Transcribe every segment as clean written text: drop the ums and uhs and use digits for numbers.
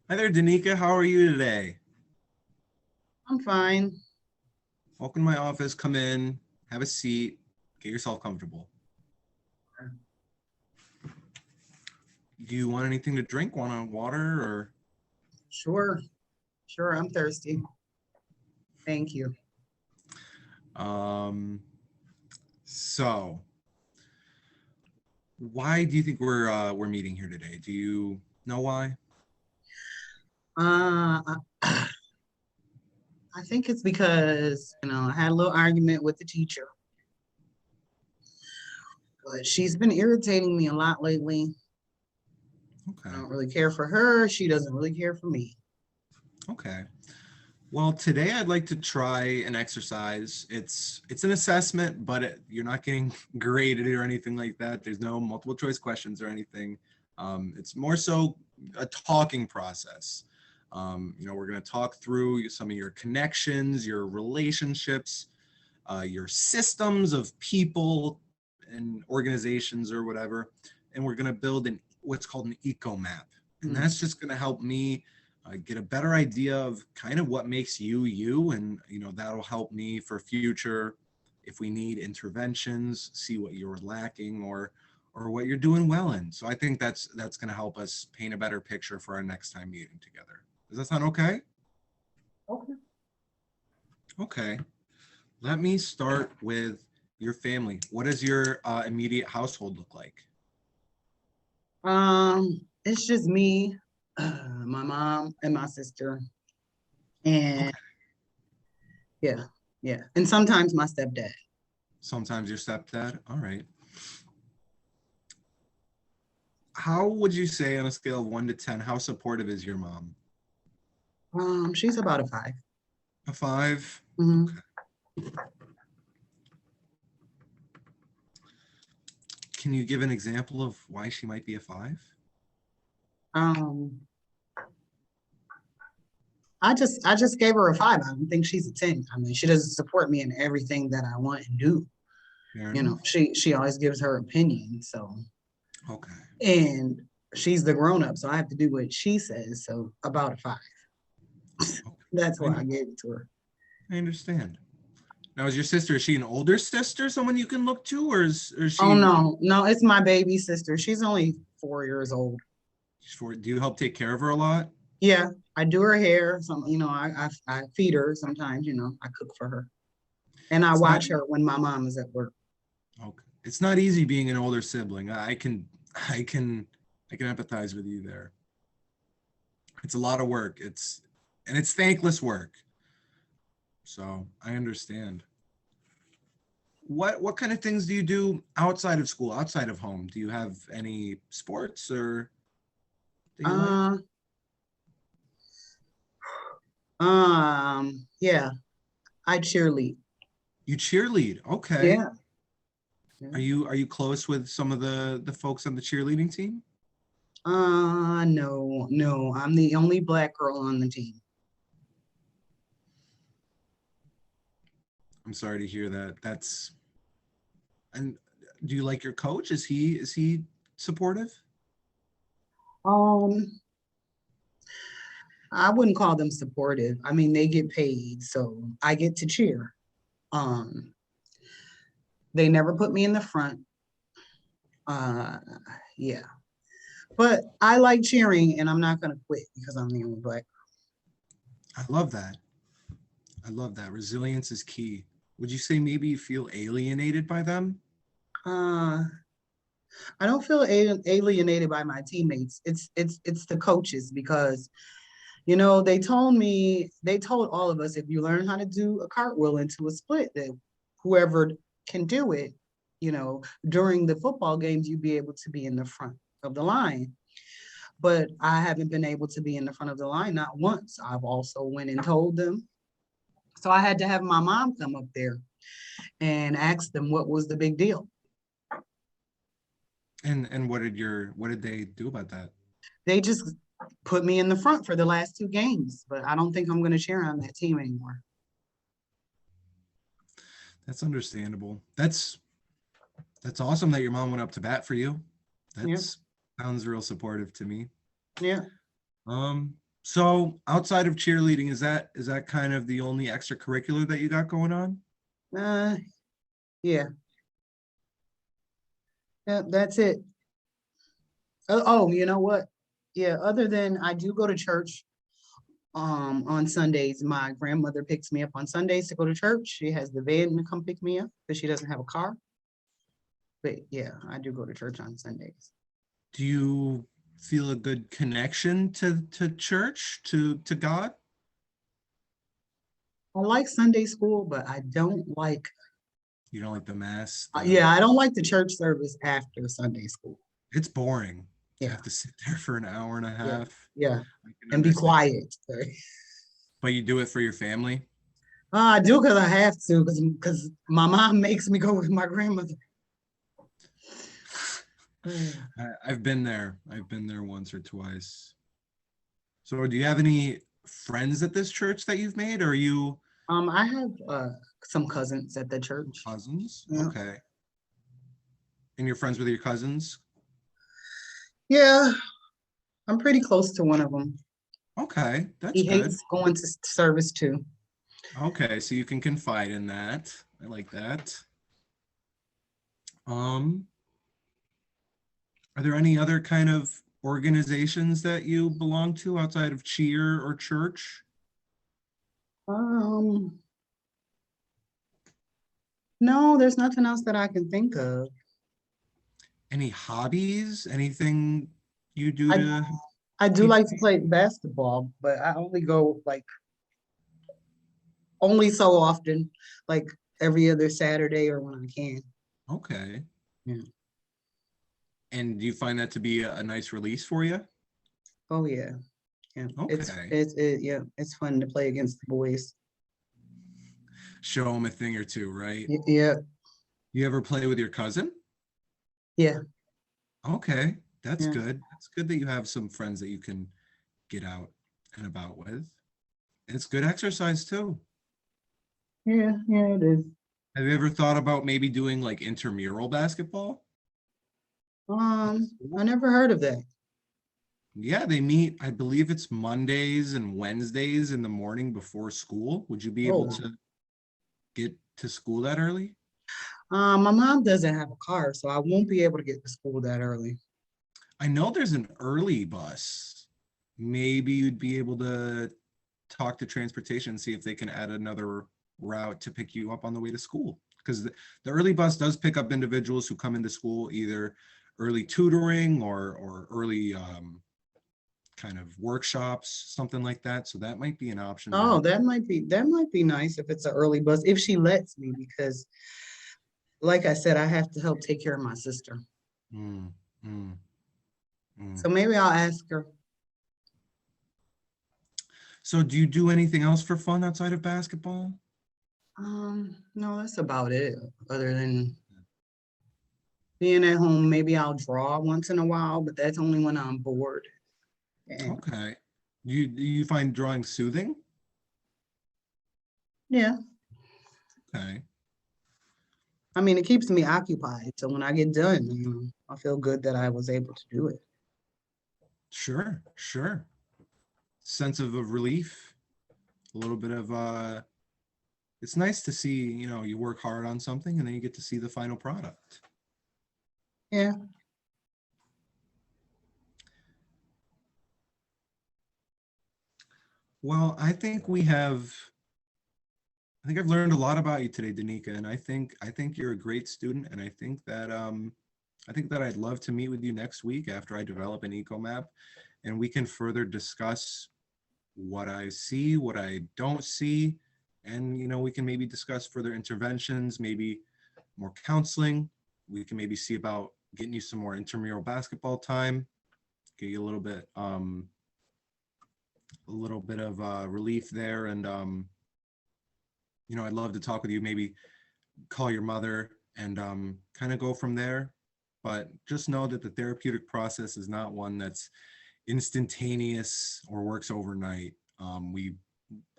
Hi there, Danica. How are you today? I'm fine. Welcome to my office. Come in, have a seat, get yourself comfortable. Do you want anything to drink? Want a water or? Sure, sure. I'm thirsty. Thank you. Um, so why do you think we're meeting here today? Do you know why? I I think it's because, I had a little argument with the teacher, but she's been irritating me a lot lately. I Okay. don't really care for her. She doesn't really care for me. Okay. Well, today I'd like to try an exercise. It's an assessment, but you're not getting graded or anything like that. There's no multiple choice questions or anything. It's more so a talking process. We're going to talk through some of your connections, your relationships, your systems of people and organizations or whatever, and we're going to build what's called an eco map, and Hmm. that's just going to help me get a better idea of kind of what makes you you, and that'll help me for future if we need interventions, see what you're lacking or what you're doing well in. So I think that's going to help us paint a better picture for our next time meeting together. Does that sound okay? Okay. Okay. Let me start with your family. What does your immediate household look like? It's just me, my mom, and my sister, and Okay. yeah, yeah, and sometimes my stepdad. Sometimes your stepdad. All right. How would you say on a scale of 1 to 10, how supportive is your mom? She's about a 5. A five? Hmm. Okay. Can you give an example of why she might be a five? Um, I just gave her a 5. I don't think she's a 10. I mean, she doesn't support me in everything that I want and do. Fair enough. She always gives her opinion. So, Okay. and she's the grown up, so I have to do what she says. So about a 5. Okay. That's I, why I gave it to her. I understand. Now, is your sister, is she an older sister, someone you can look to, or is Oh she, no, no, it's my baby sister. She's only 4 years old. do you help take care of her a lot? Yeah, I do her hair. I feed her sometimes. I cook for her, and I It's not, watch her when my mom is at work. okay. It's not easy being an older sibling. I can, I can empathize with you there. It's a lot of work. It's thankless work. So I understand. What kind of things do you do outside of school, outside of home? Do you have any sports or that you like? Uh, yeah, I cheerlead. You cheerlead. Okay. Yeah. Yeah. Are you close with some of the folks on the cheerleading team? No, no, I'm the only black girl on the team. I'm sorry to hear that. And do you like your coach? Is he supportive? Um, I wouldn't call them supportive. I mean, they get paid, so I get to cheer. Um, they never put me in the front. Uh, yeah, but I like cheering, and I'm not gonna quit because I'm the only black. I love that. I love that. Resilience is key. Would you say maybe you feel alienated by them? Uh, I don't feel alienated by my teammates. It's the coaches because they told all of us if you learn how to do a cartwheel into a split, that whoever can do it, during the football games, you'd be able to be in the front of the line. But I haven't been able to be in the front of the line not once. I've also went and told them. So I had to have my mom come up there and ask them what was the big deal. And what did they do about that? They just put me in the front for the last 2 games, but I don't think I'm going to cheer on that team anymore. That's understandable. That's awesome that your mom went up to bat for you. Yeah, That's sounds real supportive to me. yeah. Um, So outside of cheerleading, is that kind of the only extracurricular that you got going on? Uh, yeah, yeah, that's it. Oh, you know what? Yeah, other than I do go to church on Sundays. My grandmother picks me up on Sundays to go to church. She has the van to come pick me up because she doesn't have a car. But yeah, I do go to church on Sundays. Do you feel a good connection to church, to God? I like Sunday school, but I don't like, You don't like the mass? yeah, I don't like the church service after Sunday school. It's boring to Yeah, have to sit there for an hour and a yeah, half. yeah, I can and be understand. quiet. But you do it for your family? I do because I have to, because my mom makes me go with my grandmother. I've been there. I've been there once or twice. So do you have any friends at this church that you've made, or are you I have some cousins at the church. cousins? Yeah, Okay. And you're friends with your cousins? yeah, I'm pretty close to one of them. Okay, that's He good. hates going to service too. Okay, so you can confide in that. I like that. Um, are there any other kind of organizations that you belong to outside of cheer or church? Um, no, there's nothing else that I can think of. Any hobbies? Anything you do I to I do keep? like to play basketball, but I only go like only so often, like every other Saturday or when I can. Okay. Yeah. And do you find that to be a nice release for you? Oh yeah. Yeah. Okay. Yeah, it's fun to play against the boys. Show them a thing or two, right? Yeah. You ever play with your cousin? Yeah. Okay, that's Yeah. good. It's good that you have some friends that you can get out and about with. It's good exercise too. Yeah. Yeah, it is. Have you ever thought about maybe doing like intramural basketball at I school? never heard of that. Yeah, they meet, I believe it's Mondays and Wednesdays in the morning before school. Would you be able Oh. to get to school that early? My mom doesn't have a car, so I won't be able to get to school that early. I know there's an early bus. Maybe you'd be able to talk to transportation and see if they can add another route to pick you up on the way to school. Because the early bus does pick up individuals who come into school either early tutoring or early kind of workshops, something like that. So that might be an option Oh, to. that might be nice if it's an early bus, if she lets me, because like I said, I have to help take care of my sister. Mm, mm, mm. So maybe I'll ask her. So do you do anything else for fun outside of basketball? No, that's about it. Other than being at home, maybe I'll draw once in a while, but that's only when I'm bored. And Okay. Do you find drawing soothing? yeah, Okay. I mean, it keeps me occupied. So when I get done, I feel good that I was able to do it. Sure, sure. Sense of relief, a little bit of it's nice to see, you work hard on something and then you get to see the final product. Yeah. Well, I think I've learned a lot about you today, Danica, and I think you're a great student, and I think that I'd love to meet with you next week after I develop an eco map, and we can further discuss what I see, what I don't see, and we can maybe discuss further interventions, maybe more counseling. We can maybe see about getting you some more intramural basketball time, get you a little bit of relief there, and I'd love to talk with you, maybe call your mother and kind of go from there. But just know that the therapeutic process is not one that's instantaneous or works overnight.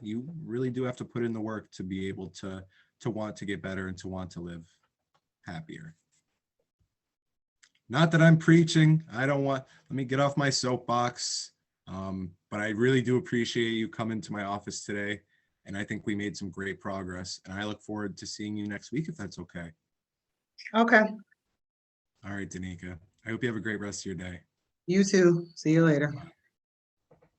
You really do have to put in the work to be able to want to get better and to want to live happier. Not that I'm preaching. I don't want, let me get off my soapbox. But I really do appreciate you coming to my office today. And I think we made some great progress. And I look forward to seeing you next week if that's okay. Okay, All right, Danica. I hope you have a great rest of your day. you too. See you later.